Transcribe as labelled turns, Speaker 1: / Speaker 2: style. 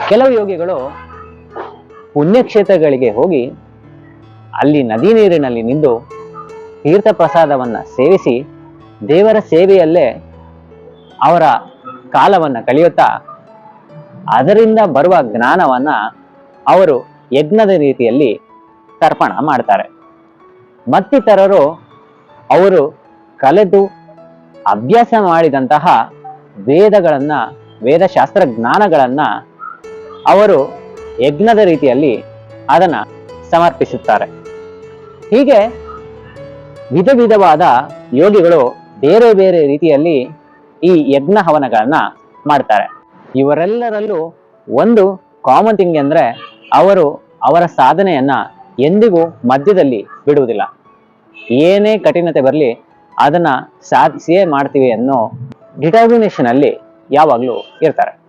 Speaker 1: ಕೆಲವು ಯೋಗಿಗಳು ಪುಣ್ಯಕ್ಷೇತ್ರಗಳಿಗೆ ಹೋಗಿ ಅಲ್ಲಿ ನದಿ ನೀರಿನಲ್ಲಿ ನಿಂತು ತೀರ್ಥ ಪ್ರಸಾದವನ್ನ ಸೇವಿಸಿ ದೇವರ ಸೇವೆಯಲ್ಲೇ ಅವರ ಕಾಲವನ್ನ ಕಳೆಯುತ್ತಾ ಅದರಿಂದ ಬರುವ ಜ್ಞಾನವನ್ನ ಅವರು ಯಜ್ಞದ ರೀತಿಯಲ್ಲಿ ತರ್ಪಣ ಮಾಡ್ತಾರೆ. ಮತ್ತಿತರರು ಅವರು ಕಲೆತು ಅಭ್ಯಾಸ ಮಾಡಿದಂತಹ ವೇದಶಾಸ್ತ್ರ ಜ್ಞಾನಗಳನ್ನ ಅವರು ಯಜ್ಞದ ರೀತಿಯಲ್ಲಿ ಅದನ್ನ ಸಮರ್ಪಿಸುತ್ತಾರೆ. ಹೀಗೆ ವಿಧ ವಿಧವಾದ ಯೋಗಿಗಳು ಬೇರೆ ಬೇರೆ ರೀತಿಯಲ್ಲಿ ಈ ಯಜ್ಞ ಹವನಗಳನ್ನ ಮಾಡ್ತಾರೆ. ಇವರೆಲ್ಲರಲ್ಲೂ ಒಂದು ಕಾಮನ್ ಥಿಂಗ್ ಅಂದ್ರೆ ಅವರು ಅವರ ಸಾಧನೆಯನ್ನ ಎಂದಿಗೂ ಮಧ್ಯದಲ್ಲಿ ಬಿಡುವುದಿಲ್ಲ. ಏನೇ ಕಠಿಣತೆ ಬರಲಿ ಅದನ್ನ ಸಾಧಿಸಿಯೇ ಮಾಡ್ತೀವಿ ಅನ್ನೋ ಡಿಟರ್ಮಿನೇಷನ್ ಅಲ್ಲಿ ಯಾವಾಗಲೂ ಇರ್ತಾರೆ.